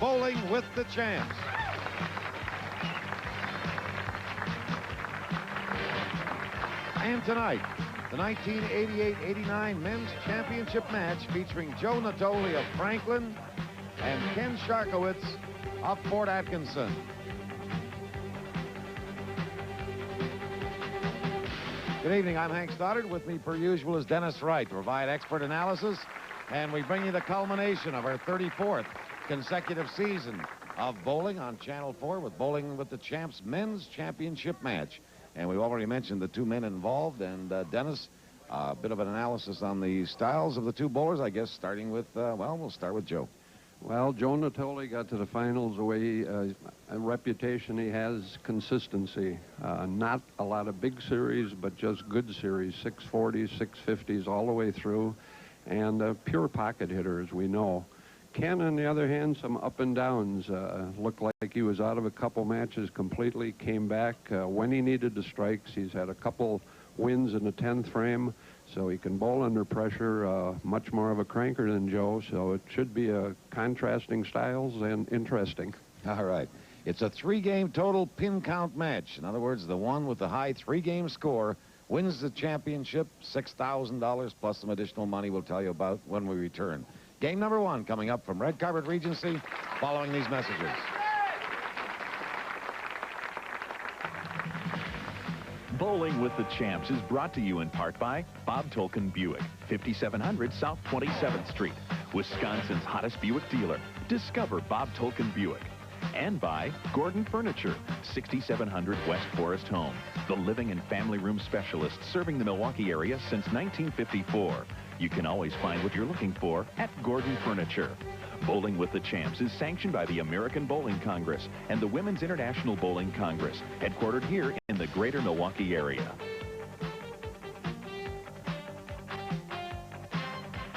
Bowling with the Champs. And tonight, the 1988-89 Men's Championship match featuring Joe Natoli of Franklin and Ken Siarkiewicz of Fort Atkinson. Good evening, I'm Hank Stoddard. With me, per usual, is Dennis Wright to provide expert analysis. And we bring you the culmination of our 34th consecutive season of bowling on Channel 4 with Bowling with the Champs Men's Championship match. And we've already mentioned the two men involved. And Dennis, a bit of an analysis on the styles of the two bowlers, I guess, starting with, well, we'll start with Joe. Well, Joe Natoli got to the finals the way a reputation he has, consistency. Not a lot of big series, but just good series, 640s, 650s all the way through, and a pure pocket hitter, as we know. Ken, on the other hand, some up and downs. Looked like he was out of a couple matches completely, came back when he needed the strikes. He's had a couple wins in the 10th frame, so he can bowl under pressure, much more of a cranker than Joe, so it should be a contrasting styles and interesting. All right. It's a three-game total pin count match. In other words, the one with the high three-game score wins the championship, $6,000 plus some additional money we'll tell you about when we return. Game number one coming up from Red Carpet Regency following these messages. Bowling with the Champs is brought to you in part by Bob Tolkien Buick, 5700 South 27th Street, Wisconsin's hottest Buick dealer. Discover Bob Tolkien Buick. And by Gordon Furniture, 6700 West Forest Home, the living and family room specialist serving the Milwaukee area since 1954. You can always find what you're looking for at Gordon Furniture. Bowling with the Champs is sanctioned by the American Bowling Congress and the Women's International Bowling Congress, headquartered here in the greater Milwaukee area.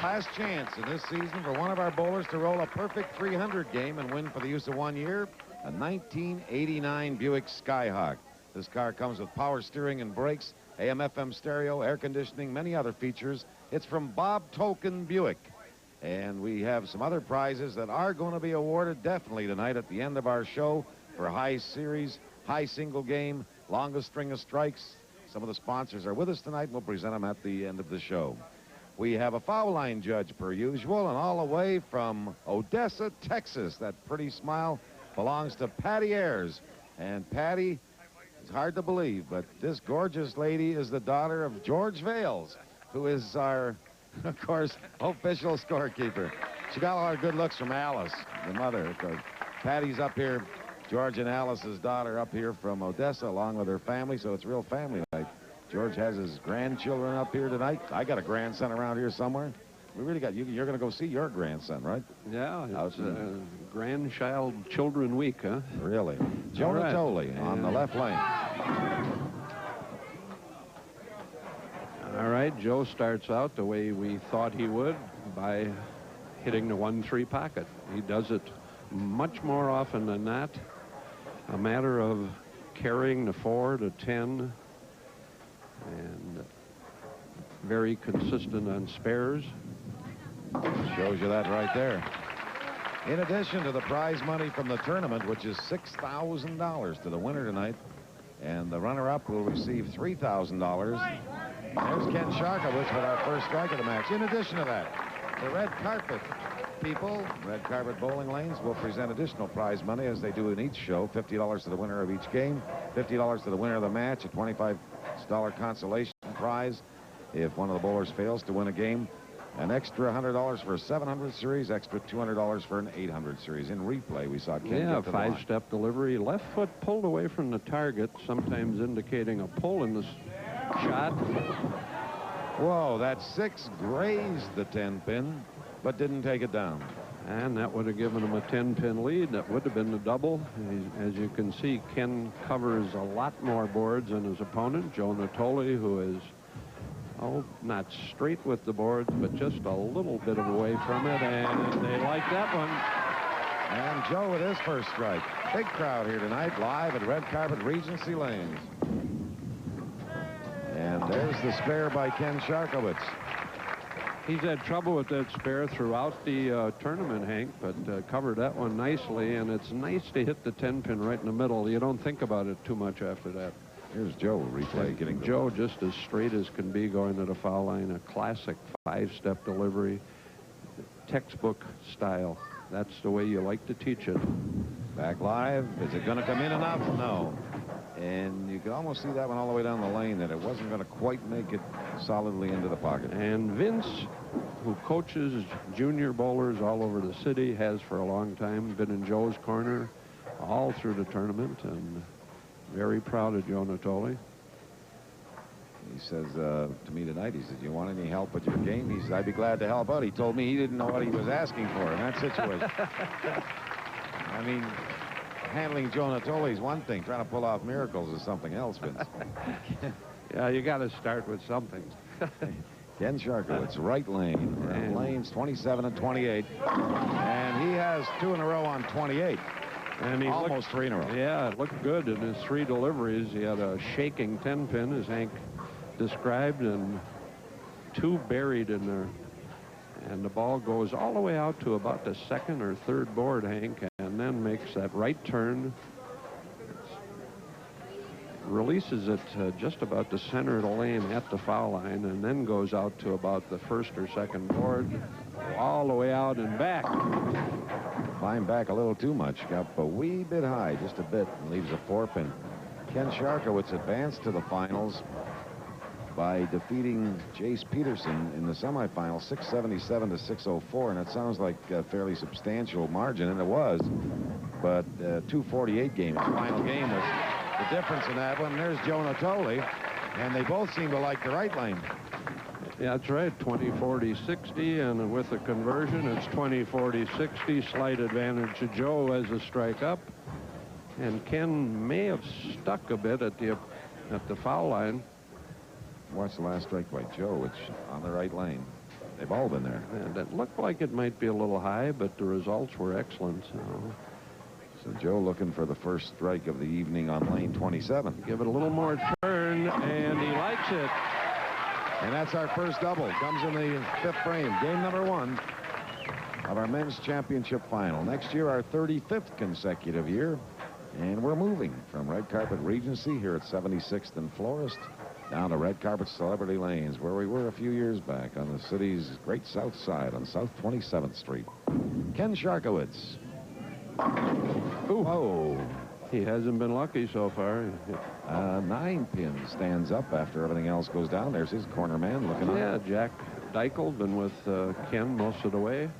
Last chance in this season for one of our bowlers to roll a perfect 300 game and win for the use of 1 year, a 1989 Buick Skyhawk. This car comes with power steering and brakes, AM/FM stereo, air conditioning, many other features. It's from Bob Tolkien Buick. And we have some other prizes that are going to be awarded definitely tonight at the end of our show for high series, high single game, longest string of strikes. Some of the sponsors are with us tonight, and we'll present them at the end of the show. We have a foul line judge, per usual, and all the way from Odessa, Texas. That pretty smile belongs to Patty Ayers. And Patty, it's hard to believe, but this gorgeous lady is the daughter of George Vales, who is our, of course, official scorekeeper. She got a lot of good looks from Alice, the mother. Patty's up here, George and Alice's daughter up here from Odessa, along with her family, so it's real family night. George has his grandchildren up here tonight. I got a grandson around here somewhere. We really got you. You're going to go see your grandson, right? Yeah, it's grandchild children week, huh? Really? Joe Natoli on the left lane. All right, Joe starts out the way we thought he would, by hitting the 1-3 pocket. He does it much more often than not. A matter of carrying the 4 to 10 and very consistent on spares. Shows you that right there. In addition to the prize money from the tournament, which is $6,000 to the winner tonight, and the runner-up will receive $3,000. There's Ken Siarkiewicz with our first strike of the match. In addition to that, the Red Carpet people, Red Carpet Bowling Lanes, will present additional prize money as they do in each show. $50 to the winner of each game, $50 to the winner of the match, a $25 consolation prize if one of the bowlers fails to win a game, an extra $100 for a 700 series, extra $200 for an 800 series. In replay, we saw Ken get to the line. 5-step delivery, left foot pulled away from the target, sometimes indicating a pull in the shot. Whoa, that 6 grazed the 10-pin, but didn't take it down. And that would have given him a 10-pin lead. That would have been the double. As you can see, Ken covers a lot more boards than his opponent, Joe Natoli, who is, not straight with the boards, but just a little bit away from it, and they like that one. And Joe with his first strike. Big crowd here tonight, live at Red Carpet Regency Lanes. And there's the spare by Ken Siarkiewicz. He's had trouble with that spare throughout the tournament, Hank, but covered that one nicely, and it's nice to hit the 10-pin right in the middle. You don't think about it too much after that. Here's Joe replay getting Joe just as straight as can be going to the foul line. A classic 5-step delivery, textbook style. That's the way you like to teach it. Back live. Is it going to come in enough? No. And you could almost see that one all the way down the lane, that it wasn't going to quite make it solidly into the pocket. And Vince, who coaches junior bowlers all over the city, has for a long time been in Joe's corner all through the tournament, and very proud of Joe Natoli. He says to me tonight, he said, "You want any help with your game?" He said, "I'd be glad to help out." He told me he didn't know what he was asking for in that situation. I mean, handling Joe Natoli is one thing. Trying to pull off miracles is something else, Vince. Yeah, you got to start with something. Ken Siarkiewicz, right lane. And lanes 27 and 28. And he has 2 in a row on 28. And he almost 3 in a row. Yeah, it looked good in his 3 deliveries. He had a shaking 10-pin, as Hank described, and 2 buried in there. And the ball goes all the way out to about the 2nd or 3rd board, Hank, and then makes that right turn. Releases it just about the center of the lane at the foul line, and then goes out to about the 1st or 2nd board, all the way out and back. Climbed back a little too much. Got a wee bit high, just a bit, and leaves a 4-pin. Ken Siarkiewicz advanced to the finals by defeating Jace Peterson in the semifinal, 677 to 604, and it sounds like a fairly substantial margin, and it was. But 248 game, his final game, was the difference in that one. There's Joe Natoli, and they both seem to like the right lane. Yeah, that's right. 20-40-60, and with the conversion, it's 20-40-60. Slight advantage to Joe as a strike up, and Ken may have stuck a bit at the foul line. Watch the last strike by Joe, which on the right lane. They've all been there. And it looked like it might be a little high, but the results were excellent. So Joe looking for the first strike of the evening on lane 27. Give it a little more turn, and he likes it. And that's our first double. Comes in the 5th frame. Game number 1 of our men's championship final. Next year, our 35th consecutive year. And we're moving from Red Carpet Regency here at 76th and Florist down to Red Carpet Celebrity Lanes, where we were a few years back on the city's great south side on South 27th Street. Ken Siarkiewicz. Ooh. Oh. He hasn't been lucky so far. 9-pin stands up after everything else goes down. There's his corner man looking up. Yeah, Jack Deichel been with Ken most of the way.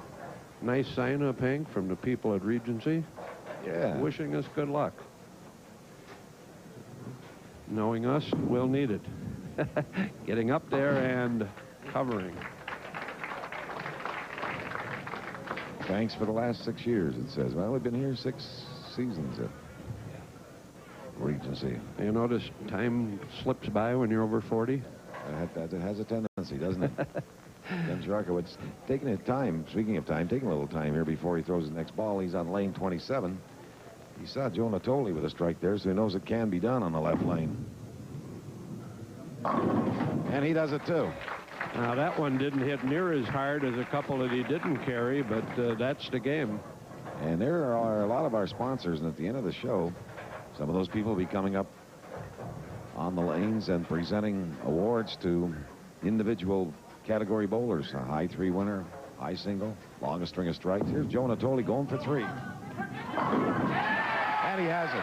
Nice sign-up, Hank, from the people at Regency. Yeah. Wishing us good luck. Knowing us, we'll need it. Getting up there and covering. Thanks for the last 6 years, it says. Well, we've been here 6 seasons at Regency. You notice time slips by when you're over 40? It has a tendency, doesn't it? Ken Siarkiewicz taking his time, speaking of time, taking a little time here before he throws his next ball. He's on lane 27. He saw Joe Natoli with a strike there, so he knows it can be done on the left lane. And he does it, too. Now, that one didn't hit near as hard as a couple that he didn't carry, but that's the game. And there are a lot of our sponsors, and at the end of the show, some of those people will be coming up on the lanes and presenting awards to individual category bowlers. A high 3 winner, high single, longest string of strikes. Here's Joe Natoli going for 3. And he has it.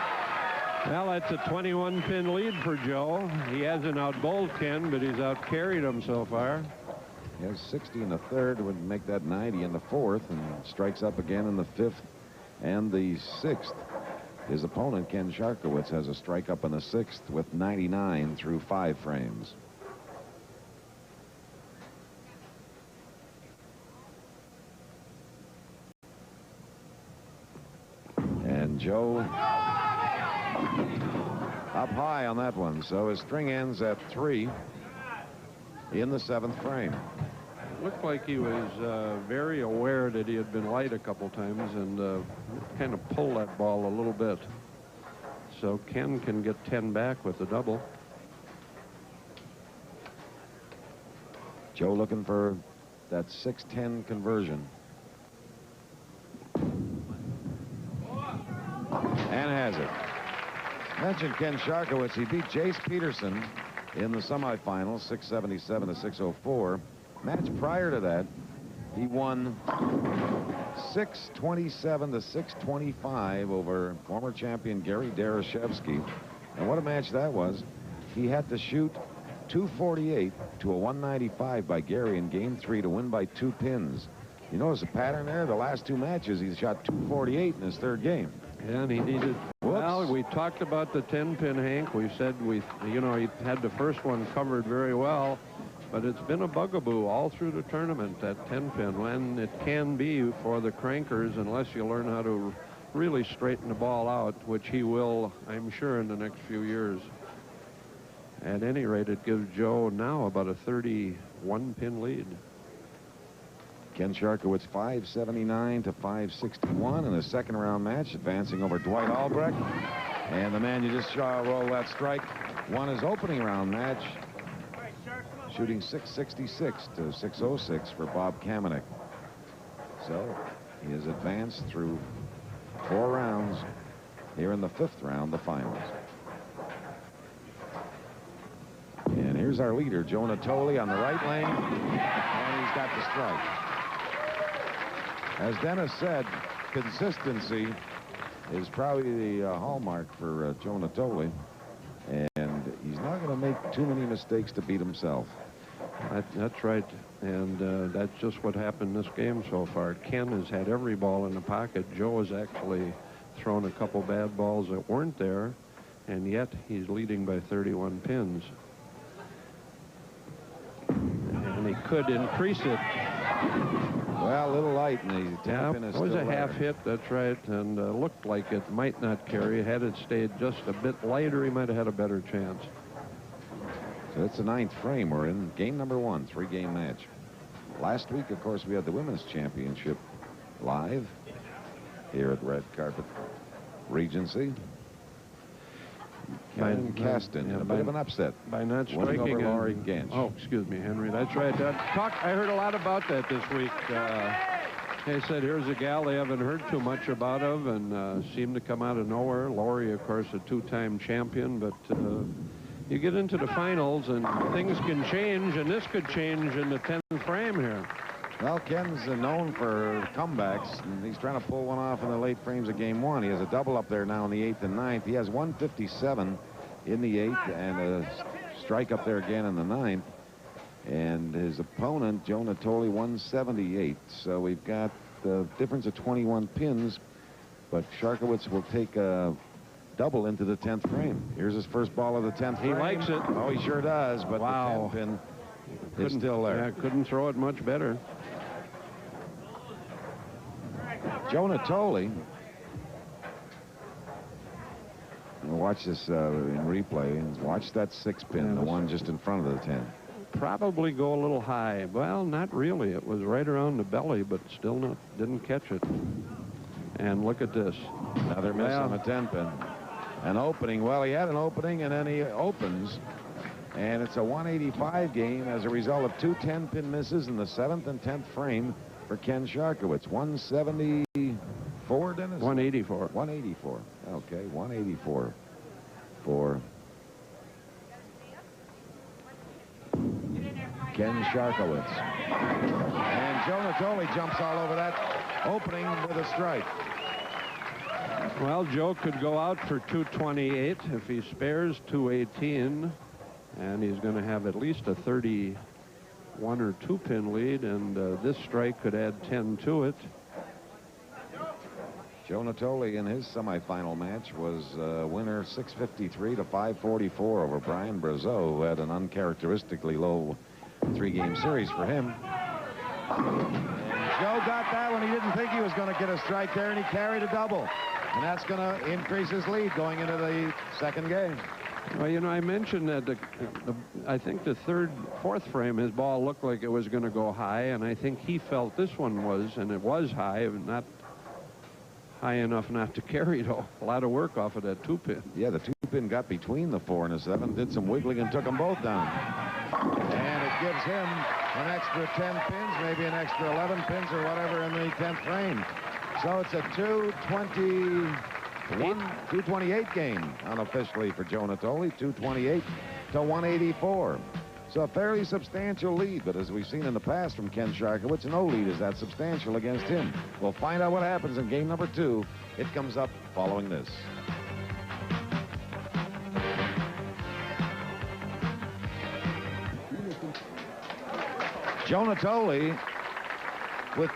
Well, that's a 21-pin lead for Joe. He hasn't out-bowled Ken, but he's out-carried him so far. He has 60 in the 3rd, would make that 90 in the 4th, and strikes up again in the 5th and the 6th. His opponent, Ken Siarkiewicz, has a strike up in the 6th with 99 through 5 frames. And Joe up high on that one, so his string ends at 3 in the 7th frame. Looked like he was very aware that he had been light a couple times and kind of pulled that ball a little bit. So Ken can get 10 back with the double. Joe looking for that 6-10 conversion. And has it. Mentioned Ken Siarkiewicz. He beat Jace Peterson in the semifinals, 677 to 604. Match prior to that, he won 627 to 625 over former champion Gary Darashevsky. And what a match that was. He had to shoot 248 to a 195 by Gary in game 3 to win by 2 pins. You notice a pattern there? The last 2 matches, he's shot 248 in his 3rd game. Yeah, and he needed. Whoops. Well, we talked about the 10-pin, Hank. We said he had the first one covered very well, but it's been a bugaboo all through the tournament, that 10-pin, and it can be for the crankers unless you learn how to really straighten the ball out, which he will, I'm sure, in the next few years. At any rate, it gives Joe now about a 31-pin lead. Ken Siarkiewicz 579 to 561 in a 2nd round match, advancing over Dwight Albrecht. And the man you just saw roll that strike won his opening round match, shooting 666 to 606 for Bob Kamenik. So he has advanced through 4 rounds here in the 5th round, the finals. And here's our leader, Joe Natoli, on the right lane, and he's got the strike. As Dennis said, consistency is probably the hallmark for Joe Natoli, and he's not going to make too many mistakes to beat himself. That's right, and that's just what happened in this game so far. Ken has had every ball in the pocket. Joe has actually thrown a couple bad balls that weren't there, and yet he's leading by 31 pins. And he could increase it. Well, a little light, and the 10 pin is it was still a half hit, that's right, and looked like it might not carry. Had it stayed just a bit lighter, he might have had a better chance. So it's the 9th frame. We're in game number 1, 3-game match. Last week, of course, we had the Women's Championship live here at Red Carpet Regency. Karen Caston, a bit of an upset. By not Winning striking over Laurie Gensch. Oh, excuse me, Henry. That's right. I heard a lot about that this week. They said, here's a gal they haven't heard too much about of, and seemed to come out of nowhere. Laurie, of course, a 2-time champion, but you get into the finals, and things can change, and this could change in the 10th frame here. Well, Ken's known for comebacks, and he's trying to pull one off in the late frames of game 1. He has a double up there now in the 8th and 9th. He has 157 in the 8th and a strike up there again in the 9th. And his opponent, Joe Natoli, 178. So we've got the difference of 21 pins, but Siarkiewicz will take a double into the 10th frame. Here's his first ball of the 10th frame. He likes it. Oh, he sure does, but wow. the 10 pin is still there. Yeah, couldn't throw it much better. Joe Natoli. We'll watch this in replay and watch that 6-pin, the one just in front of the 10. Probably go a little high. Well, not really. It was right around the belly, but still didn't catch it. And look at this. Another miss on the 10-pin. An opening. Well, he had an opening, and then he opens. And it's a 185 game as a result of 2 10-pin misses in the 7th and 10th frame for Ken Siarkiewicz. 174, Dennis? 184. 184. Okay, 184 for Ken Siarkiewicz. And Joe Natoli jumps all over that opening with a strike. Well, Joe could go out for 228 if he spares 218, and he's going to have at least a 31 or 2-pin lead, and this strike could add 10 to it. Joe Natoli in his semifinal match was winner 653 to 544 over Brian Brazeau, who had an uncharacteristically low 3-game series for him. And Joe got that when he didn't think he was going to get a strike there, and he carried a double. And that's going to increase his lead going into the 2nd game. Well, you know, I mentioned that I think the 4th frame, his ball looked like it was going to go high, and I think he felt this one was, and it was high, not high enough not to carry, though. A lot of work off of that 2-pin. Yeah, the 2-pin got between the 4 and the 7, did some wiggling and took them both down. And it gives him an extra 10 pins, maybe an extra 11 pins or whatever in the 10th frame. So it's a 228 game unofficially for Joe Natoli, 228 to 184. So a fairly substantial lead, but as we've seen in the past from Ken Siarkiewicz, no lead is that substantial against him. We'll find out what happens in game number 2. It comes up following this. Joe Natoli with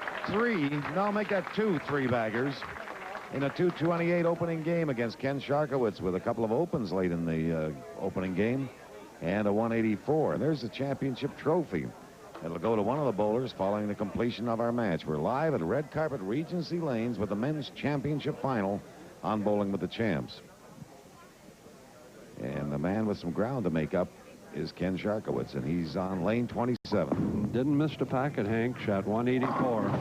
make that 2 3-baggers in a 228 opening game against Ken Siarkiewicz with a couple of opens late in the opening game and a 184. There's the championship trophy. It'll go to one of the bowlers following the completion of our match. We're live at Red Carpet Regency Lanes with the men's championship final on Bowling with the Champs. And the man with some ground to make up is Ken Siarkiewicz, and he's on lane 27. Didn't miss the pocket, Hank. Shot 184.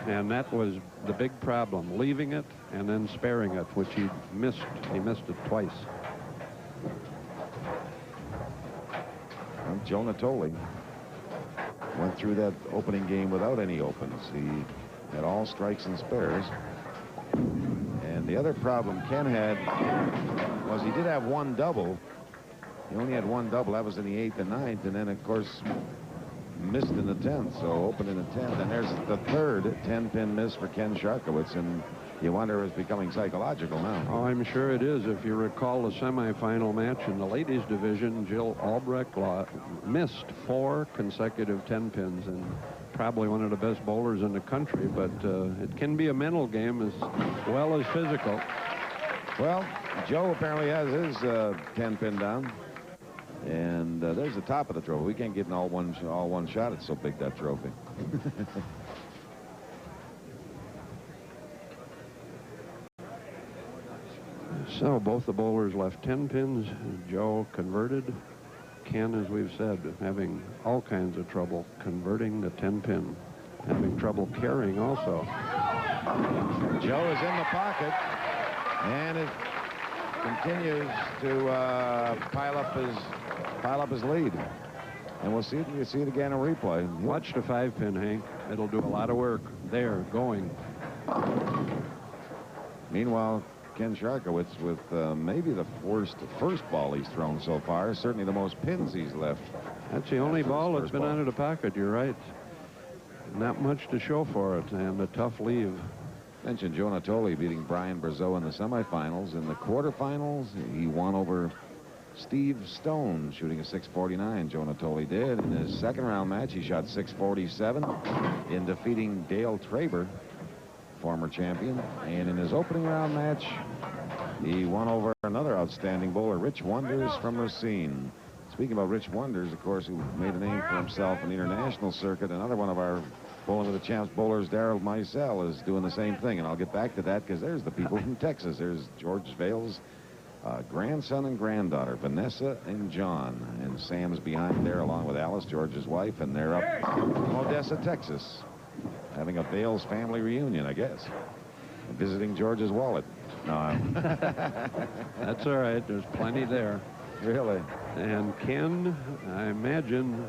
And that was the big problem, leaving it and then sparing it, which he missed. He missed it twice. Well, Joe Natoli went through that opening game without any opens. He had all strikes and spares. And the other problem Ken had was he did have one double. He only had one double. That was in the 8th and 9th. And then, of course, missed in the 10th. So opened in the 10th. And there's the third 10-pin miss for Ken Siarkiewicz. And you wonder if it's becoming psychological now. Oh, I'm sure it is. If you recall the semifinal match in the ladies division, Jill Albrecht missed 4 consecutive 10-pins, and probably one of the best bowlers in the country. But it can be a mental game as well as physical. Well, Joe apparently has his 10-pin down. And there's the top of the trophy. We can't get in all one shot. It's so big, that trophy. So both the bowlers left 10 pins. Joe converted. Ken, as we've said, having all kinds of trouble converting the 10-pin. Having trouble carrying also. Joe is in the pocket, and it continues to pile up his lead. And we'll see it again in replay. Watch the 5-pin, Hank. It'll do a lot of work. There, going. Meanwhile, Ken Siarkiewicz with maybe the first ball he's thrown so far. Certainly the most pins he's left. That's the only ball that's been out of the pocket. You're right. Not much to show for it, and a tough leave. Mentioned Joe Natoli beating Brian Brazeau in the semifinals. In the quarterfinals, he won over Steve Stone, shooting a 649. Joe Natoli did. In his second round match, he shot 647 in defeating Dale Traber, former champion. And in his opening round match, he won over another outstanding bowler, Rich Wonders from Racine. Speaking about Rich Wonders, of course, who made a name for himself in the international circuit, another one of our Bowling with the Champs bowlers, Darrell Meisel, is doing the same thing. And I'll get back to that because there's the people from Texas. There's George Vale's grandson and granddaughter, Vanessa and John. And Sam's behind there along with Alice, George's wife. And they're up in Odessa, Texas, having a Vale's family reunion, I guess. Visiting George's wallet. No. That's all right. There's plenty there. Really? And Ken, I imagine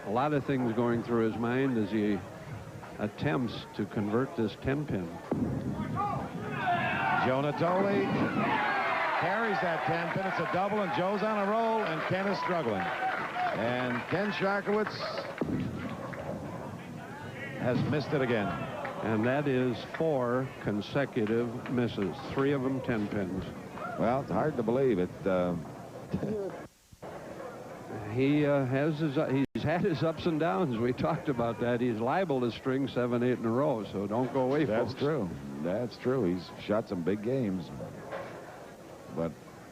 a lot of things going through his mind as he attempts to convert this 10-pin. Joe Natoli carries that 10-pin. It's a double, and Joe's on a roll, and Ken is struggling. And Ken Siarkiewicz has missed it again. And that is 4 consecutive misses, 3 of them 10-pins. Well, it's hard to believe it. He's had his ups and downs. We talked about that. He's liable to string 7, 8 in a row, so don't go away, That's folks. true. That's true. He's shot some big games. But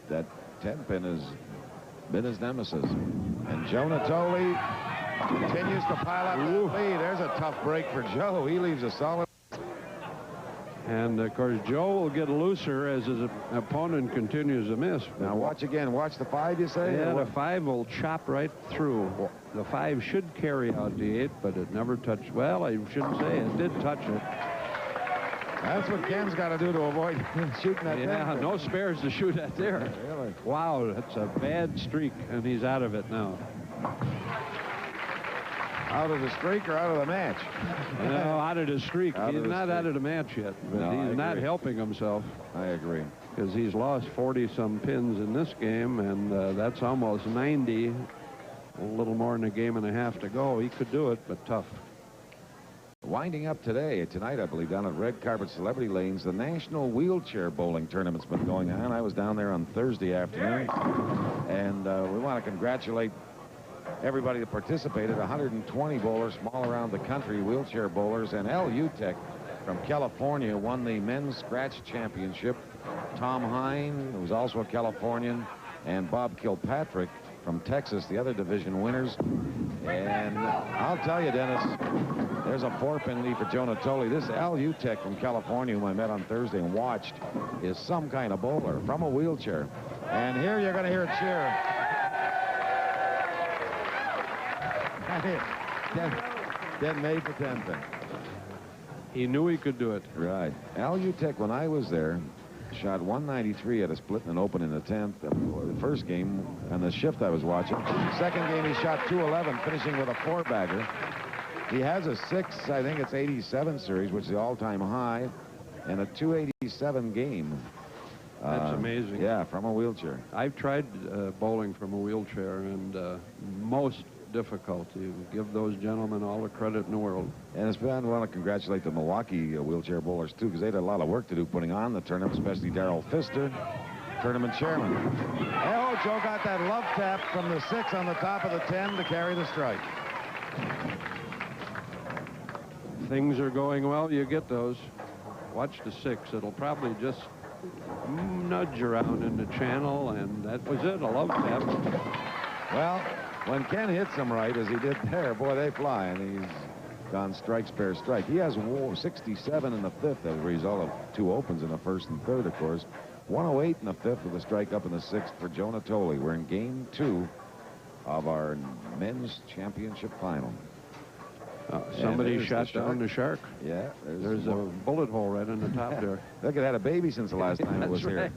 that 10-pin has been his nemesis. And Joe Natoli continues to pile up that lead. There's a tough break for Joe. He leaves a solid. And, of course, Joe will get looser as his opponent continues to miss. Now, watch again. Watch the 5, you say? Yeah, the 5 will chop right through. The 5 should carry out the 8, but it never touched. Well, I shouldn't say it did touch it. That's what Ken's got to do to avoid shooting that. Yeah, no spares to shoot at there. Really? Wow, that's a bad streak, and he's out of it now. Out of the streak or out of the match? No, out of the streak. He's not out of the match yet, but No, he's not helping himself. I agree. Because he's lost 40-some pins in this game, and that's almost 90. A little more than a game and a half to go. He could do it, but tough. Winding up tonight, I believe, down at Red Carpet Celebrity Lanes, the National Wheelchair Bowling Tournament's been going on. I was down there on Thursday afternoon, and we want to congratulate everybody that participated. 120 bowlers from all around the country, wheelchair bowlers, and LU Tech from California won the men's scratch championship. Tom Hine, who's also a Californian, and Bob Kilpatrick from Texas, the other division winners. And I'll tell you, Dennis, there's a 4-pin lead for Joe Natoli. This LU Tech from California, whom I met on Thursday and watched, is some kind of bowler from a wheelchair. And here you're going to hear a cheer. Dead made the 10-pin. He knew he could do it. Right. LU Tech, when I was there, shot 193 at a split and an open in the 10th. The first game and the shift I was watching. Second game, he shot 211, finishing with a 4-bagger. He has a 6, I think it's 87 series, which is the all-time high, and a 287 game. That's amazing. Yeah, from a wheelchair. I've tried bowling from a wheelchair, and most difficult. You give those gentlemen all the credit in the world. And I want to congratulate the Milwaukee wheelchair bowlers, too, because they had a lot of work to do putting on the tournament, especially Darrell Pfister, tournament chairman. Oh, Joe got that love tap from the 6 on the top of the 10 to carry the strike. Things are going well, you get those. Watch the 6. It'll probably just nudge around in the channel, and that was it, a love tap. Well, when Ken hits them right, as he did there, boy, they fly, and he's gone strike, spare, strike. He has 67 in the 5th as a result of 2 opens in the 1st and 3rd, of course. 108 in the 5th with a strike up in the 6th for Joe Natoli. We're in game 2 of our men's championship final. Somebody shot down the shark. Yeah. There's a bullet hole right in the top there. Look, it had a baby since the last time it was here.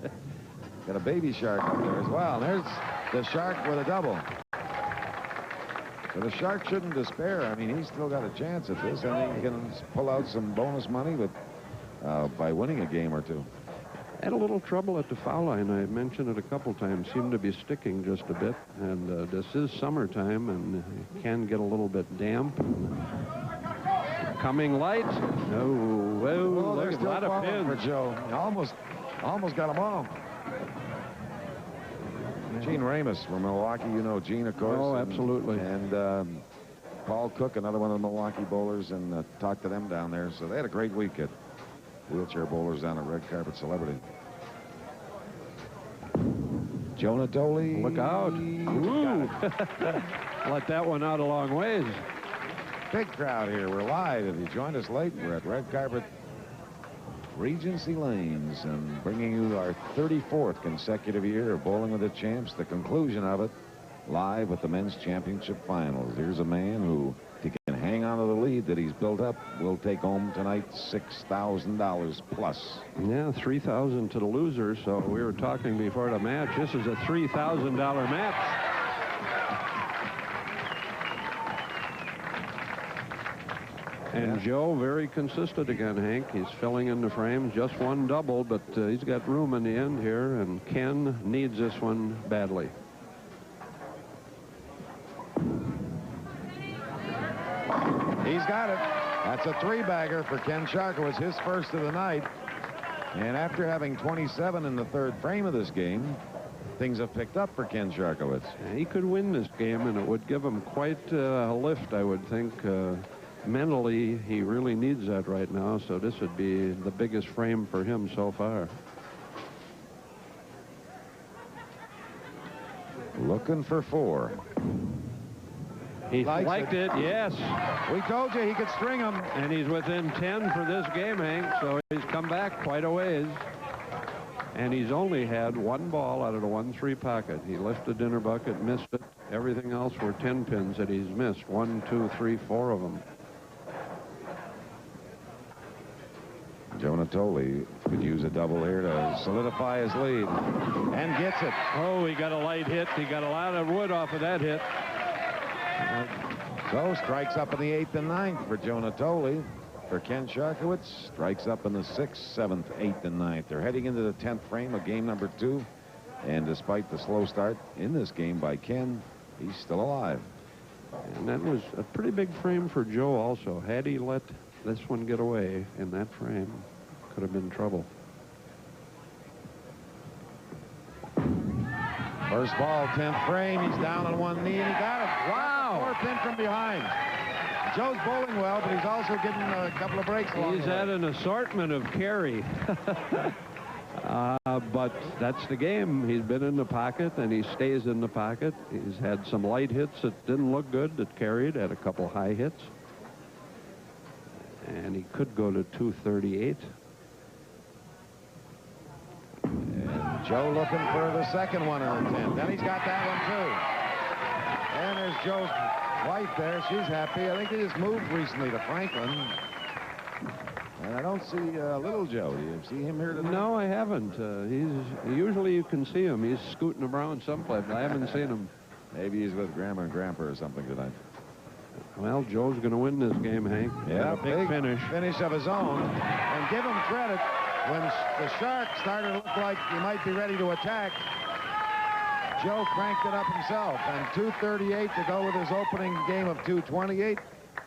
Got a baby shark up there as well. And there's the shark with a double. So the shark shouldn't despair. I mean, he's still got a chance at this. I think he can pull out some bonus money by winning a game or 2. Had a little trouble at the foul line. I mentioned it a couple times. Seemed to be sticking just a bit. And this is summertime, and it can get a little bit damp. Coming light. Oh, well, there's a lot of pins for Joe. Almost got them all. Gene Ramos from Milwaukee. You know Gene, of course. Oh, absolutely. And Paul Cook, another one of the Milwaukee bowlers, and talked to them down there. So they had a great week at wheelchair bowlers down at Red Carpet Celebrity. Joe Natoli. Look out. Ooh. Let that one out a long ways. Big crowd here. We're live. If you joined us late, we're at Red Carpet Regency Lanes and bringing you our 34th consecutive year of Bowling with the Champs, the conclusion of it, live with the men's championship finals. Here's a man who, if he can hang on to the lead that he's built up, will take home tonight $6,000 plus. Yeah, $3,000 to the loser. So we were talking before the match. This is a $3,000 match. And Joe, very consistent again, Hank. He's filling in the frames. Just one double, but he's got room in the end here, and Ken needs this one badly. He's got it. That's a 3-bagger for Ken Siarkiewicz, his first of the night. And after having 27 in the 3rd frame of this game, things have picked up for Ken Siarkiewicz. He could win this game, and it would give him quite a lift, I would think. Mentally, he really needs that right now, so this would be the biggest frame for him so far. Looking for 4. He liked it, yes. We told you he could string them. And he's within 10 for this game, Hank, so he's come back quite a ways. And he's only had 1 ball out of the 1-3 pocket. He lifted the dinner bucket, missed it. Everything else were 10 pins that he's missed. 1, 2, 3, 4 of them. Joe Natoli could use a double here to solidify his lead. And gets it. Oh, he got a light hit. He got a lot of wood off of that hit. So strikes up in the 8th and 9th for Joe Natoli. For Ken Siarkiewicz, strikes up in the 6th, 7th, 8th, and 9th. They're heading into the 10th frame of game number 2. And despite the slow start in this game by Ken, he's still alive. And that was a pretty big frame for Joe also. Had he let this one get away in that frame, could have been trouble. First ball, 10th frame. He's down on one knee, and he got it. Wow. 4-pin from behind. Joe's bowling well, but he's also getting a couple of breaks along He's the way. had an assortment of carry. But that's the game. He's been in the pocket, and he stays in the pocket. He's had some light hits that didn't look good, that carried, had a couple high hits. And he could go to 238. And Joe looking for the second one in the 10th. Then he's got that one, too. And there's Joe's wife there. She's happy. I think he just moved recently to Franklin. And I don't see little Joe. Do you see him here tonight? No, I haven't. Usually you can see him. He's scooting around someplace. I haven't seen him. Maybe he's with Grandma and Grandpa or something tonight. Well, Joe's going to win this game, Hank. Yeah, big finish. Finish of his own. And give him credit. When the Sharks started to look like he might be ready to attack, Joe cranked it up himself. And 238 to go with his opening game of 228.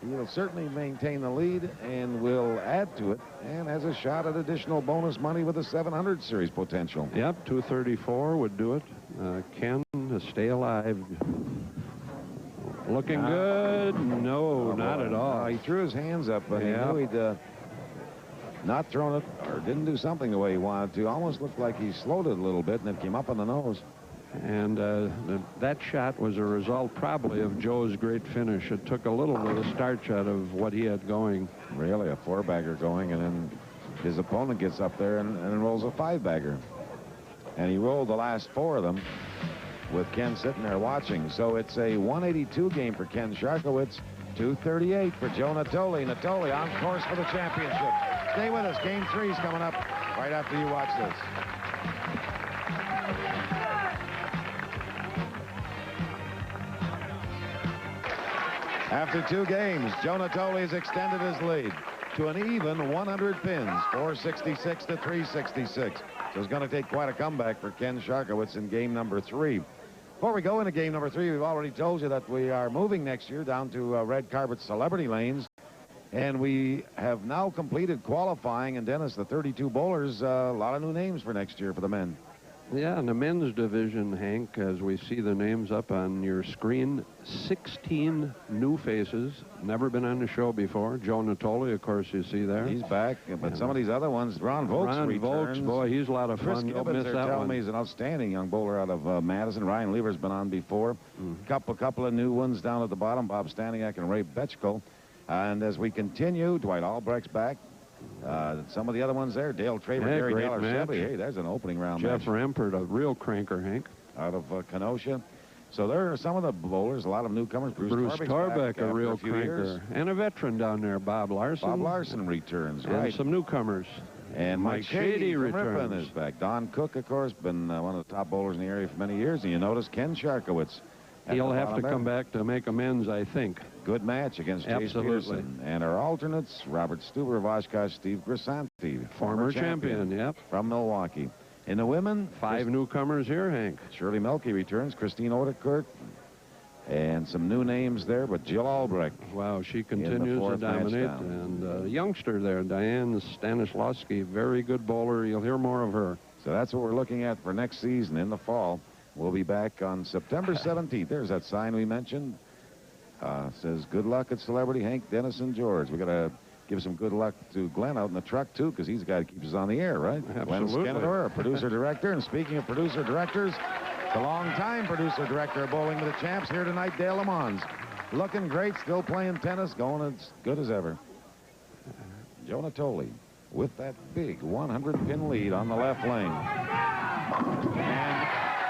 He'll certainly maintain the lead and will add to it, and has a shot at additional bonus money with a 700 series potential. Yep, 234 would do it. Ken, to stay alive. Looking good? No, not at all. He threw his hands up, but he knew he'd not thrown it or didn't do something the way he wanted to. Almost looked like he slowed it a little bit, and it came up on the nose. And that shot was a result probably of Joe's great finish. It took a little of the starch out of what he had going. Really, a 4-bagger going, and then his opponent gets up there and rolls a 5-bagger. And he rolled the last 4 of them with Ken sitting there watching. So it's a 182 game for Ken Siarkiewicz, 238 for Joe Natoli. Natoli on course for the championship. Stay with us. Game 3 is coming up right after you watch this. After 2 games, Joe Natoli has extended his lead to an even 100 pins, 466 to 366. So it's going to take quite a comeback for Ken Siarkiewicz in game number 3. Before we go into game number 3, we've already told you that we are moving next year down to Red Carpet Celebrity Lanes. And we have now completed qualifying. And Dennis, the 32 bowlers, a lot of new names for next year for the men. Yeah, in the men's division, Hank, as we see the names up on your screen, 16 new faces, never been on the show before. Joe Natoli, of course, you see there. He's back, but some of these other ones, Ron Vogts returns. Boy, he's a lot of Chris fun. Gibbons, Don't miss they're that telling one. me, he's an outstanding young bowler out of Madison. Ryan Lever's been on before. Couple of new ones down at the bottom, Bob Staniak and Ray Betchko. And as we continue, Dwight Albrecht's back. Some of the other ones there, Dale Traver, Gary Daler-Shelby. Hey, there's an opening round Jeff match. Rampert, a real cranker, Hank. Out of Kenosha. So there are some of the bowlers, a lot of newcomers. Bruce Torbeck, a real few cranker. years. And a veteran down there, Bob Larson. Bob Larson returns, and right. some newcomers. And Mike Shady from returns. Ripon is back. Don Cook, of course, been one of the top bowlers in the area for many years. And you notice Ken Siarkiewicz. He'll have to come back to make amends, I think. Good match against Chase Peterson. And our alternates, Robert Stuber of Oshkosh, Steve Grisanti, Former champion, yep. From Milwaukee. In the women, 5 newcomers here, Hank. Shirley Melke returns, Christine Odekirk, and some new names there, but Jill Albrecht. Wow, she continues to dominate. And a youngster there, Diane Stanislawski, very good bowler. You'll hear more of her. So that's what we're looking at for next season in the fall. We'll be back on September 17th. There's that sign we mentioned. Says, good luck at Celebrity Hank, Dennis, and George. We got to give some good luck to Glenn out in the truck, too, because he's the guy that keeps us on the air, right? Absolutely. Glenn Skenador, our producer-director. And speaking of producer-directors, the longtime producer-director of Bowling with the Champs here tonight, Dale Lamons. Looking great, still playing tennis, going as good as ever. Joe Natoli with that big 100-pin lead on the left lane. And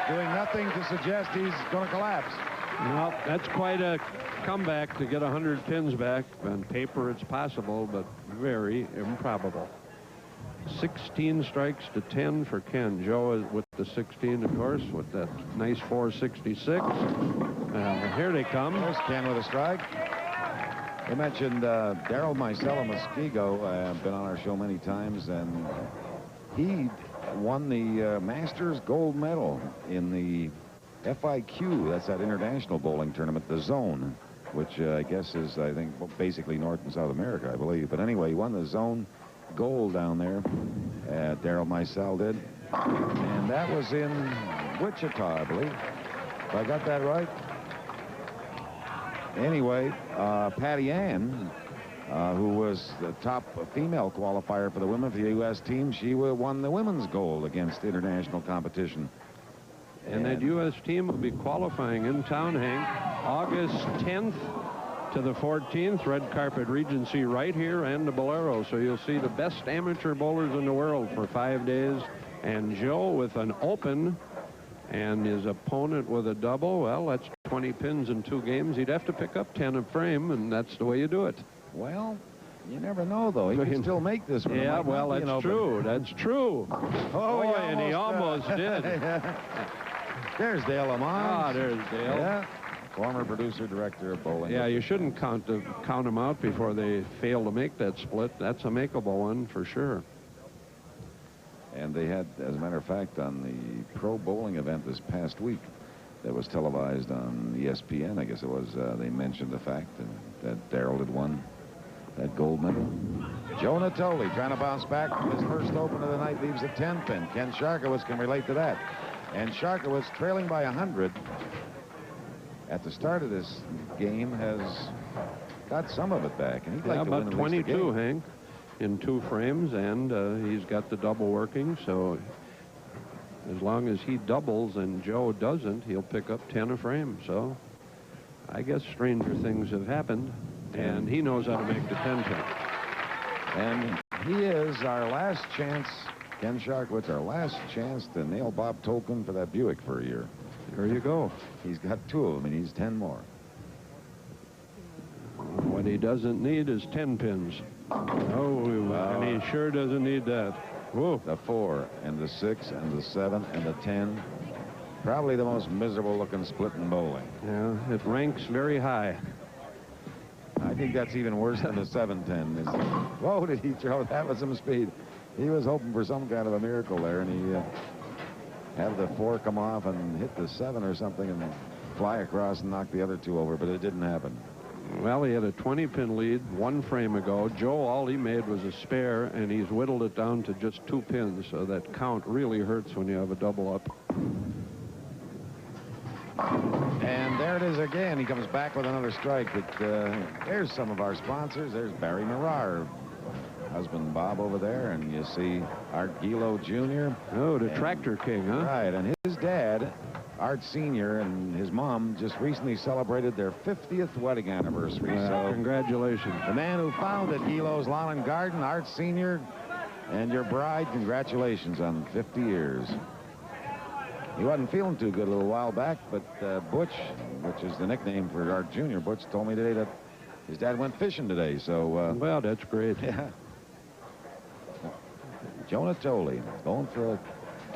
doing nothing to suggest he's going to collapse. Well, that's quite a comeback to get 100 pins back. On paper, it's possible, but very improbable. 16 strikes to 10 for Ken. Joe is with the 16, of course, with that nice 466. Here they come. There's Ken with a strike. We mentioned Darryl Micella Muskego. Been on our show many times, and he won the Masters gold medal in the FIQ. That's that international bowling tournament, the Zone, which I guess is, I think, basically North and South America, I believe. But anyway, he won the Zone gold down there. Darryl Micella did. And that was in Wichita, I believe. If I got that right. Anyway, Patty Ann, who was the top female qualifier for the women for the U.S. team, she won the women's gold against international competition. And that U.S. team will be qualifying in town, Hank, August 10th to the 14th, Red Carpet Regency right here and the Bolero. So you'll see the best amateur bowlers in the world for 5 days. And Joe with an open and his opponent with a double. Well, that's 20 pins in 2 games. He'd have to pick up 10 a frame, and that's the way you do it. Well, you never know, though. He can still make this one. Yeah, well, that's true. That's true. Oh, and he almost did. There's Dale Lamont. Ah, there's Dale. Yeah. Former producer, director of bowling. Yeah, you shouldn't count them out before they fail to make that split. That's a makeable one for sure. And they had, as a matter of fact, on the pro bowling event this past week that was televised on ESPN, I guess it was, they mentioned the fact that Darryl had won that gold medal. Joe Natoli trying to bounce back. His first open of the night leaves a 10-pin. Ken Siarkiewicz can relate to that. And Siarkiewicz, trailing by 100 at the start of this game, has got some of it back. And he'd like to win about at least 22, Hank, in 2 frames, and he's got the double working. So as long as he doubles and Joe doesn't, he'll pick up 10 a frame. So I guess stranger things have happened, and he knows how to make the 10-pin. And he is our last chance, Ken Siarkiewicz, our last chance to nail Bob Tolkien for that Buick for a year. There you go. He's got 2 of them, and he's 10 more. What he doesn't need is 10 pins. Oh, and he sure doesn't need that. Whoa. The 4 and the 6 and the 7 and the 10. Probably the most miserable looking split in bowling. Yeah, it ranks very high. I think that's even worse than the 7-10. Whoa, did he throw that with some speed? He was hoping for some kind of a miracle there, and he had the 4 come off and hit the 7 or something and fly across and knock the other 2 over, but it didn't happen. Well, he had a 20-pin lead 1 frame ago. Joe, all he made was a spare, and he's whittled it down to just 2 pins, so that count really hurts when you have a double up. And there it is again. He comes back with another strike. But there's some of our sponsors. There's Barry Marar, husband Bob over there, and you see Art Gilo Jr. Oh, the Tractor King, huh? Right, and his dad, Art Sr., and his mom just recently celebrated their 50th wedding anniversary. So congratulations. The man who founded Gilo's Lawn and Garden, Art Sr., and your bride, congratulations on 50 years. He wasn't feeling too good a little while back, but Butch, which is the nickname for Art Jr., Butch told me today that his dad went fishing today, so... well, that's great. Yeah. Joe Natoli going for a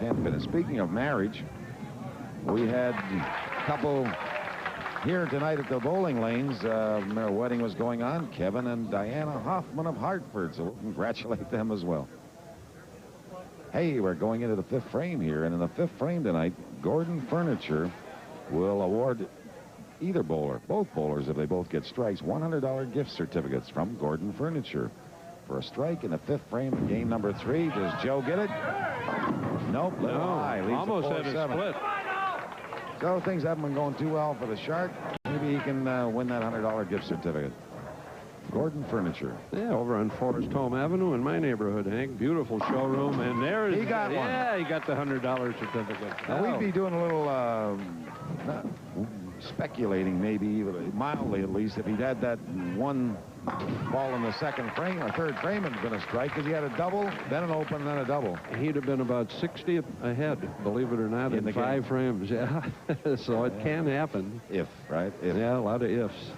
10-pin. And speaking of marriage, we had a couple here tonight at the bowling lanes. Their wedding was going on. Kevin and Diana Hoffman of Hartford, so we'll congratulate them as well. Hey, we're going into the 5th frame here, and in the 5th frame tonight, Gordon Furniture will award either bowler, both bowlers, if they both get strikes, $100 gift certificates from Gordon Furniture. For a strike in the 5th frame of game number 3. Does Joe get it? Nope. No, high. almost had a split. So things haven't been going too well for the Shark. Maybe he can win that $100 gift certificate. Gordon Furniture. Yeah, over on Forest Home Avenue in my neighborhood, Hank. Beautiful showroom, and there's... He got one. Yeah, he got the $100 certificate. Now, we'd be doing a little speculating, maybe mildly at least, if he'd had that one ball in the 2nd frame or 3rd frame, it'd been a strike, because he had a double, then an open, then a double. He'd have been about 60 ahead, believe it or not, in 5 frames. Yeah, so it can happen. If, right? If. Yeah, a lot of ifs.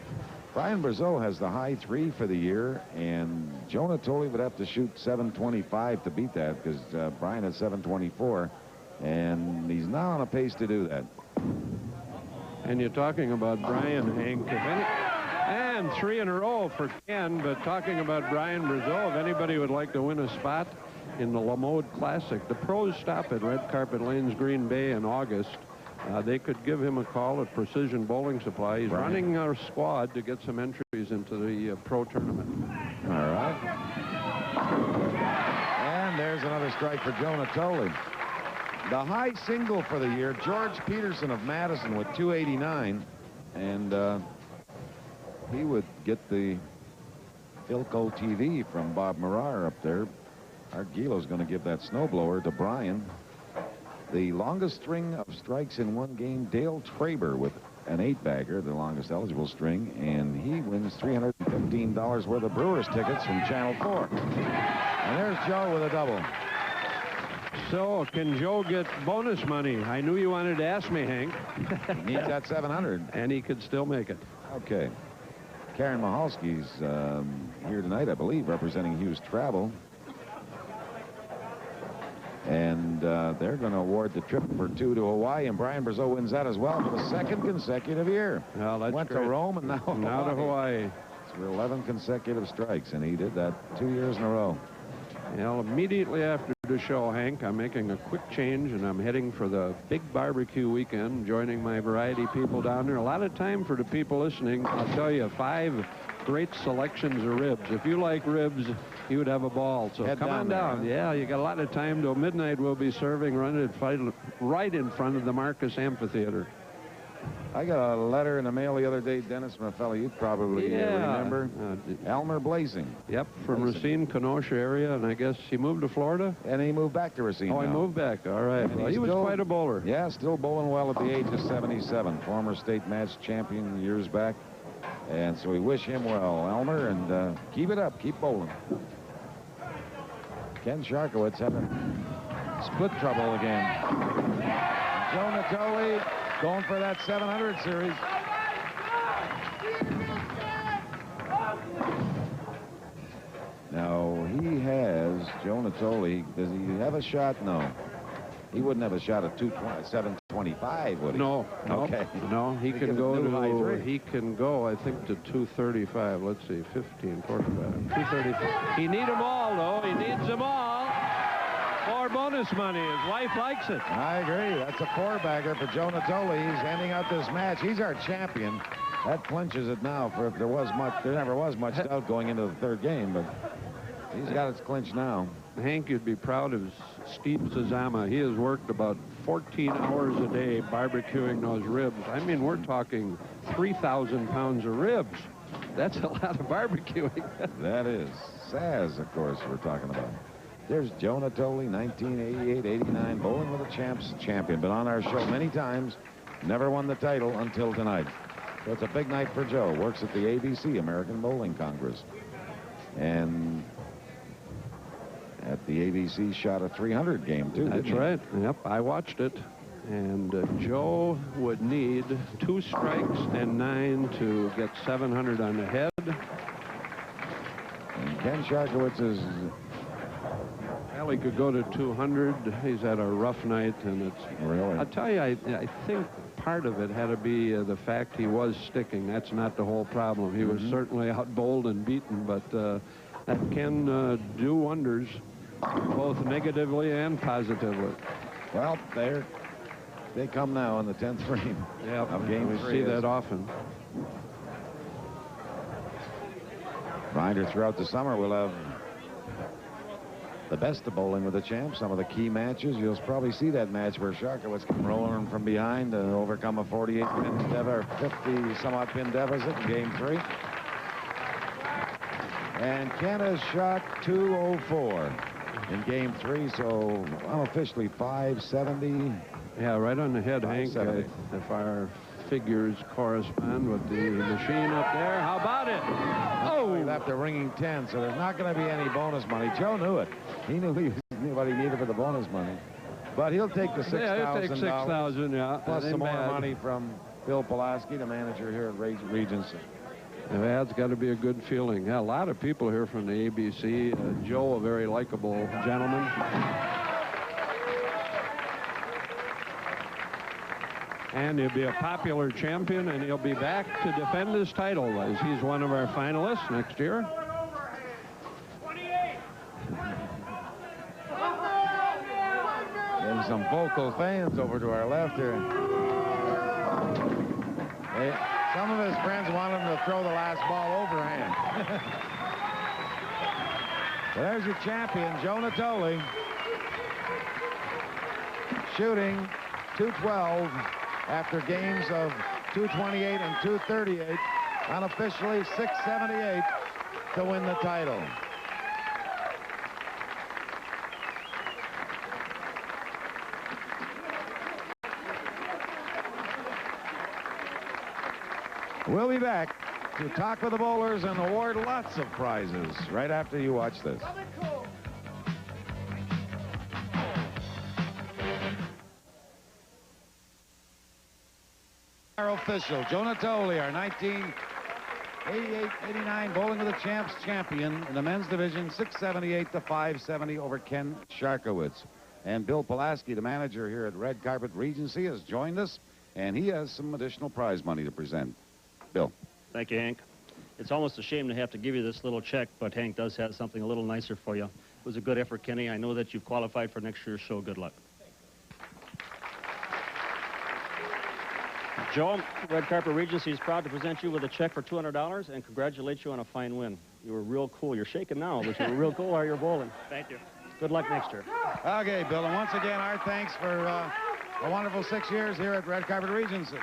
Brian Brazeau has the high 3 for the year, and Joe Natoli would have to shoot 725 to beat that, because Brian had 724, and he's not on a pace to do that. And you're talking about Brian, Hank, and 3 in a row for Ken, but talking about Brian Brazeau, if anybody would like to win a spot in the LaMode Classic, the pros stop at Red Carpet Lanes, Green Bay in August. They could give him a call at Precision Bowling Supply. He's running our squad to get some entries into the pro tournament. All right. And there's another strike for Joe Natoli. The high single for the year, George Peterson of Madison with 289. And he would get the Philco TV from Bob Marar up there. Art Gilo's going to give that snowblower to Brian. The longest string of strikes in one game, Dale Traber with an 8-bagger, the longest eligible string, and he wins $315 worth of Brewers tickets from Channel 4. And there's Joe with a double. So, can Joe get bonus money? I knew you wanted to ask me, Hank. He needs that 700. And he could still make it. Okay. Karen Mahalski's here tonight, I believe, representing Hughes Travel. And they're going to award the trip for 2 to Hawaii, and Brian Brazeau wins that as well for the 2nd consecutive year. Well, that's Went great. to Rome and now to Hawaii. It's for 11 consecutive strikes, and he did that 2 years in a row. Well, immediately after the show, Hank, I'm making a quick change, and I'm heading for the big barbecue weekend, joining my variety people down there. A lot of time for the people listening. I'll tell you, 5 great selections of ribs. If you like ribs, you would have a ball. So come on down. Yeah, you got a lot of time. Till midnight, we'll be serving right in front of the Marcus Amphitheater. I got a letter in the mail the other day, Dennis, from a fellow you probably remember. Elmer Blazing. Yep, from Racine, Kenosha area, and I guess he moved to Florida? And he moved back to Racine. Oh, he moved back. All right. Well, he was quite a bowler. Yeah, still bowling well at the age of 77. Former state match champion years back. And so we wish him well, Elmer, and keep it up. Keep bowling. Ken Siarkiewicz having split trouble again. Joe Natoli going for that 700 series. Now, he has, Joe Natoli, does he have a shot? No. He wouldn't have a shot at 725, would he? No. Okay. No, he can go to, he can go, I think, to 235. Let's see, 15, 45, 235. He needs them all, though. He needs them all. For bonus money. His wife likes it. I agree. That's a 4-bagger for Joe Natoli. He's ending out this match. He's our champion. That clinches it now. For if there never was much doubt going into the 3rd game, but he's got it clinched now. Hank, you'd be proud of Steve Zazama. He has worked about 14 hours a day barbecuing those ribs. I mean, we're talking 3,000 pounds of ribs. That's a lot of barbecuing. That is. Saz, of course, we're talking about. There's Joe Natoli, 1988-89, Bowling with the Champs champion. Been on our show many times, never won the title until tonight. So it's a big night for Joe. Works at the ABC, American Bowling Congress. And at the ABC shot a 300 game, too. That's right. Yep, I watched it. And Joe would need 2 strikes and 9 to get 700 on the head. And Ken Siarkiewicz is... Well, he could go to 200. He's had a rough night, and it's... Really? I'll tell you, I think part of it had to be the fact he was sticking. That's not the whole problem. He was certainly out-bowled and beaten, but that can do wonders, both negatively and positively. Well, they come now in the 10th frame of game 3. We see that often. Reminder, throughout the summer, we'll have the best of Bowling with the Champs. Some of the key matches, you'll probably see that match where Siarkiewicz come rolling from behind to overcome a 48-pin or 50-some-odd pin deficit in game 3. And Ken has shot 204 in game 3, so unofficially 570. Yeah, right on the head, Hank. If our figures correspond with the machine up there. How about it? Oh! He left a ringing 10, so there's not going to be any bonus money. Joe knew it. He knew what he needed for the bonus money. But he'll take the $6,000. Yeah, he'll take $6,000, yeah. Plus some more money from Phil Pulaski, the manager here at Regency. That's got to be a good feeling. Yeah, a lot of people here from the ABC. Joe, a very likable gentleman. And he'll be a popular champion, and he'll be back to defend his title as he's one of our finalists next year. There's some vocal fans over to our left here. Some of his friends want him to throw the last ball overhand. So there's your champion, Joe Natoli, shooting 212 after games of 228 and 238, unofficially 678 to win the title. We'll be back to talk with the bowlers and award lots of prizes right after you watch this. Our official, Joe Natoli, our 1988-89 Bowling of the Champs champion in the men's division, 678 to 570 over Ken Siarkiewicz. And Bill Pulaski, the manager here at Red Carpet Regency, has joined us, and he has some additional prize money to present. Bill. Thank you, Hank. It's almost a shame to have to give you this little check, but Hank does have something a little nicer for you. It was a good effort, Kenny. I know that you've qualified for next year's show. Good luck. Joe, Red Carpet Regency is proud to present you with a check for $200 and congratulate you on a fine win. You were real cool. You're shaking now, but you were real cool while you're bowling. Thank you. Good luck next year. Okay, Bill, and once again, our thanks for a wonderful 6 years here at Red Carpet Regency.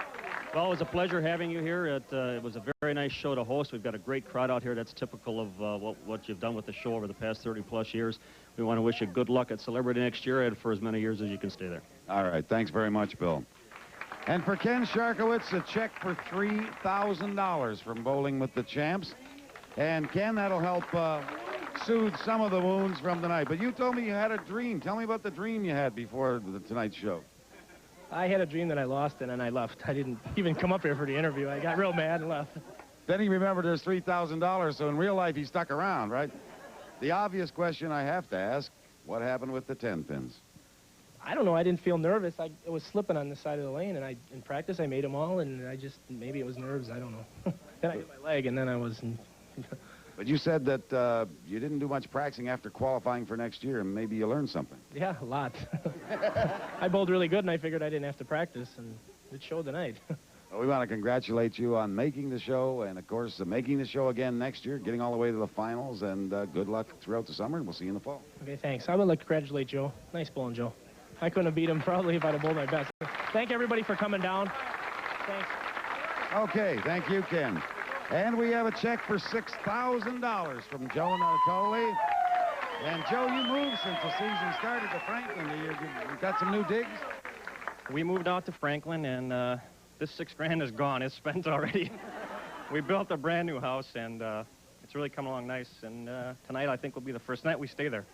Well, it was a pleasure having you here. It was a very nice show to host. We've got a great crowd out here. That's typical of what you've done with the show over the past 30-plus years. We want to wish you good luck at Celebrity next year and for as many years as you can stay there. All right. Thanks very much, Bill. And for Ken Siarkiewicz, a check for $3,000 from Bowling with the Champs. And, Ken, that'll help soothe some of the wounds from tonight. But you told me you had a dream. Tell me about the dream you had before tonight's show. I had a dream that I lost, and then I left. I didn't even come up here for the interview. I got real mad and left. Then he remembered there's $3,000, so in real life he stuck around, right? The obvious question I have to ask, what happened with the 10 pins? I don't know. I didn't feel nervous. I was slipping on the side of the lane, and in practice I made them all, and maybe it was nerves. I don't know. Then I hit my leg, and then I was... But you said that you didn't do much practicing after qualifying for next year, and maybe you learned something. Yeah, a lot. I bowled really good, and I figured I didn't have to practice, and it showed tonight. Well, we want to congratulate you on making the show, and, of course, making the show again next year, getting all the way to the finals, and good luck throughout the summer, and we'll see you in the fall. Okay, thanks. I would like to congratulate Joe. Nice bowling, Joe. I couldn't have beat him probably if I'd have bowled my best. Thank everybody for coming down. Thanks. Okay, thank you, Ken. And we have a check for $6,000 from Joe Natoli. And, Joe, you moved since the season started to Franklin. You got some new digs? We moved out to Franklin, and this $6 grand is gone. It's spent already. We built a brand new house, and it's really come along nice. And tonight, I think, will be the first night we stay there.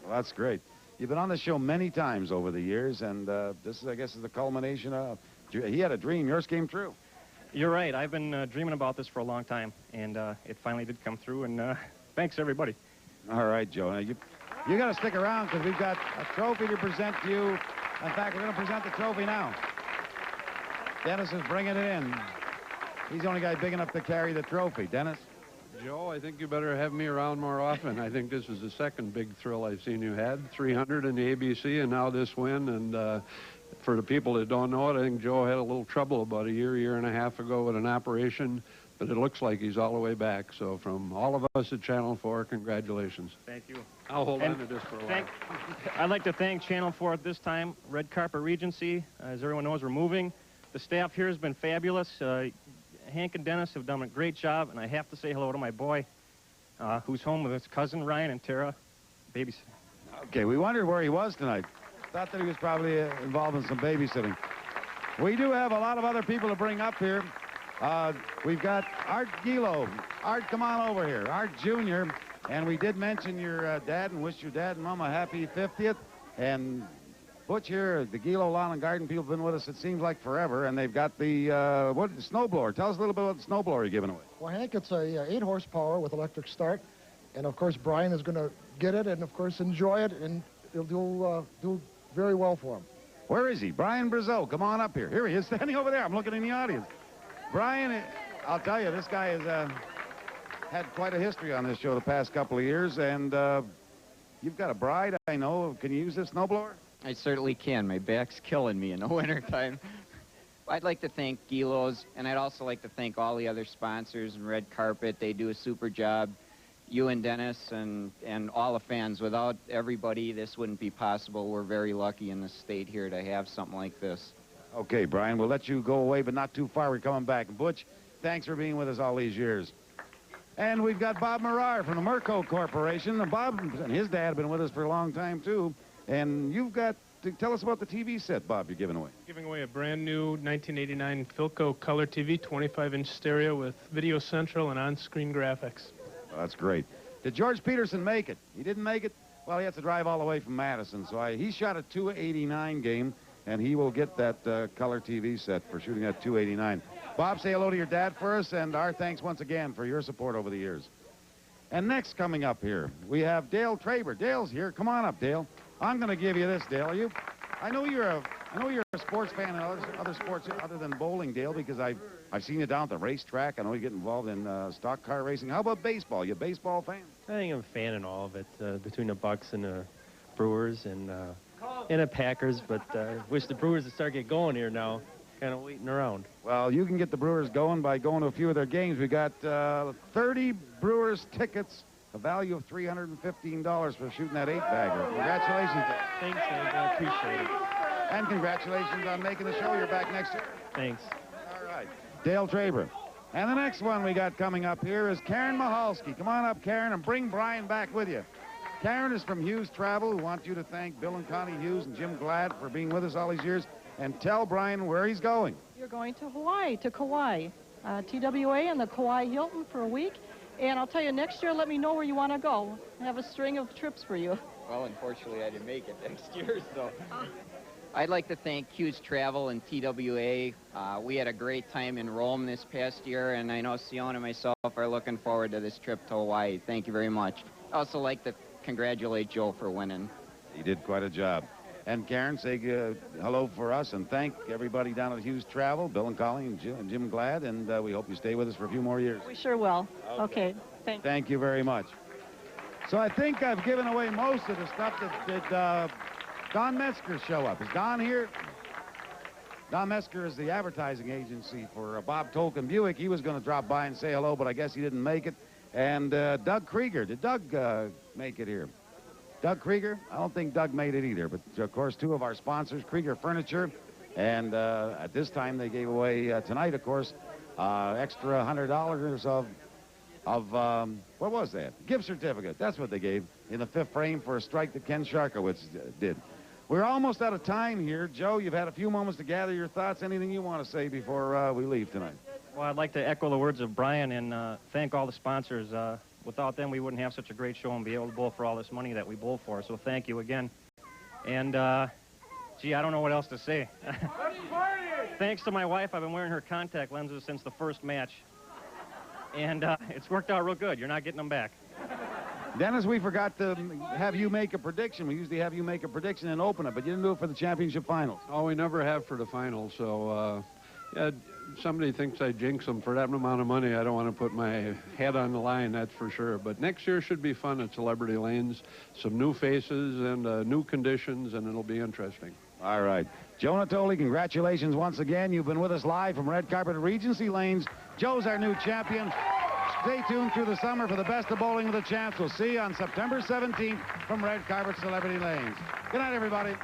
Well, that's great. You've been on the show many times over the years, and this, I guess, is the culmination of... He had a dream. Yours came true. You're right. I've been dreaming about this for a long time, and it finally did come through, and thanks, everybody. All right, Joe. Now, you got to stick around because we've got a trophy to present to you. In fact, we're going to present the trophy now. Dennis is bringing it in. He's the only guy big enough to carry the trophy. Dennis? Joe, I think you better have me around more often. I think this is the second big thrill I've seen you had. 300 in the ABC, and now this win, and... For the people that don't know it, I think Joe had a little trouble about a year and a half ago with an operation, but it looks like he's all the way back. So from all of us at Channel 4, congratulations. Thank you. I'll hold on to this for a while. I'd like to thank Channel 4 at this time, Red Carpet Regency. As everyone knows, we're moving. The staff here has been fabulous. Hank and Dennis have done a great job, and I have to say hello to my boy, who's home with his cousin Ryan and Tara, babysitting. Okay, we wondered where he was tonight. Thought that he was probably involved in some babysitting. We do have a lot of other people to bring up here. We've got Art Gilo. Art, come on over here. Art Jr. And we did mention your dad and wish your dad and mom a happy 50th. And Butch here, the Gilo Lawn and Garden people have been with us, it seems like forever, and they've got the snowblower. Tell us a little bit about the snowblower you're giving away. Well, Hank, it's a 8 horsepower with electric start. And, of course, Brian is going to get it and, of course, enjoy it, and it'll do very well for him. Where is he? Brian Brazeau, come on up here. Here he is, standing over there. I'm looking in the audience. Brian, I'll tell you, this guy has had quite a history on this show the past couple of years, and you've got a bride, I know. Can you use this snowblower? I certainly can. My back's killing me in the wintertime. I'd like to thank Gilo's, and I'd also like to thank all the other sponsors and Red Carpet. They do a super job. You and Dennis and all the fans. Without everybody, this wouldn't be possible. We're very lucky in the state here to have something like this. Okay, Brian, we'll let you go away, but not too far. We're coming back. And Butch, thanks for being with us all these years. And we've got Bob Marar from the Merco Corporation. And Bob and his dad have been with us for a long time, too. And you've got to tell us about the TV set, Bob, you're giving away. Giving away a brand new 1989 Philco Color TV, 25-inch stereo with Video Central and on-screen graphics. Well, that's great. Did George Peterson make it? He didn't make it? Well, he has to drive all the way from Madison. So he shot a 289 game, and he will get that color TV set for shooting that 289. Bob, say hello to your dad for us, and our thanks once again for your support over the years. And next coming up here, we have Dale Traber. Dale's here. Come on up, Dale. I'm going to give you this, Dale. I know you're a sports fan in other sports other than bowling, Dale, because I've seen you down at the racetrack. I know you get involved in stock car racing. How about baseball? You a baseball fan? I think I'm a fan in all of it, between the Bucks and the Brewers and the Packers, but wish the Brewers would start get going here now. Kind of waiting around. Well, you can get the Brewers going by going to a few of their games. We got 30 Brewers tickets, a value of $315 for shooting that 8-bagger. Congratulations, Dale. Thanks, man. I appreciate it. And congratulations on making the show. You're back next year. Thanks. All right. Dale Traber. And the next one we got coming up here is Karen Mahalski. Come on up, Karen, and bring Brian back with you. Karen is from Hughes Travel, who want you to thank Bill and Connie Hughes and Jim Glad for being with us all these years. And tell Brian where he's going. You're going to Hawaii, to Kauai. TWA and the Kauai Hilton for a week. And I'll tell you, next year, let me know where you want to go. I have a string of trips for you. Well, unfortunately, I didn't make it next year, so. I'd like to thank Hughes Travel and TWA. We had a great time in Rome this past year, and I know Sion and myself are looking forward to this trip to Hawaii. Thank you very much. I'd also like to congratulate Joe for winning. He did quite a job. And Karen, say hello for us and thank everybody down at Hughes Travel, Bill and Colleen and Jim Glad, and we hope you stay with us for a few more years. We sure will. Okay. Thank you very much. So I think I've given away most of the stuff that Don Metzger show up. Is Don here? Don Metzger is the advertising agency for Bob Tolkien Buick. He was going to drop by and say hello, but I guess he didn't make it. And Doug Krieger. Did Doug make it here? Doug Krieger? I don't think Doug made it either, but of course, two of our sponsors, Krieger Furniture, and at this time they gave away tonight, of course, extra $100 of what was that? Gift certificate. That's what they gave in the 5th frame for a strike that Ken Siarkiewicz did. We're almost out of time here. Joe, you've had a few moments to gather your thoughts. Anything you want to say before we leave tonight? Well, I'd like to echo the words of Brian and thank all the sponsors. Without them, we wouldn't have such a great show and be able to bowl for all this money that we bowl for. So thank you again. And, gee, I don't know what else to say. Thanks to my wife, I've been wearing her contact lenses since the first match. And it's worked out real good. You're not getting them back. Dennis, we forgot to have you make a prediction. We usually have you make a prediction and open it, but you didn't do it for the championship finals. Oh, we never have for the finals, so yeah, somebody thinks I jinx them for that amount of money. I don't want to put my head on the line, that's for sure. But next year should be fun at Celebrity Lanes. Some new faces and new conditions, and it'll be interesting. All right. Joe Natoli, congratulations once again. You've been with us live from Red Carpet Regency Lanes. Joe's our new champion. Stay tuned through the summer for the best of bowling with a chance. We'll see you on September 17th from Red Carpet Celebrity Lanes. Good night, everybody.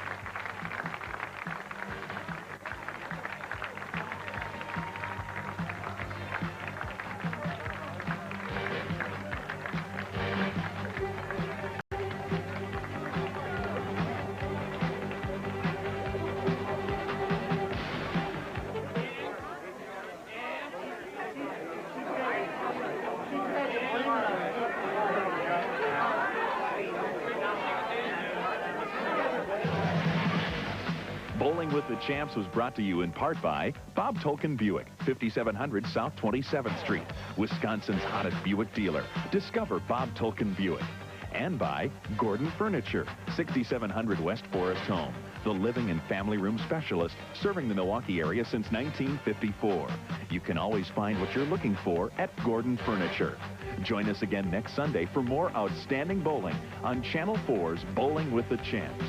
Bowling with the Champs was brought to you in part by Bob Tolkien Buick, 5700 South 27th Street, Wisconsin's hottest Buick dealer. Discover Bob Tolkien Buick. And by Gordon Furniture, 6700 West Forest Home, the living and family room specialist serving the Milwaukee area since 1954. You can always find what you're looking for at Gordon Furniture. Join us again next Sunday for more outstanding bowling on Channel 4's Bowling with the Champs.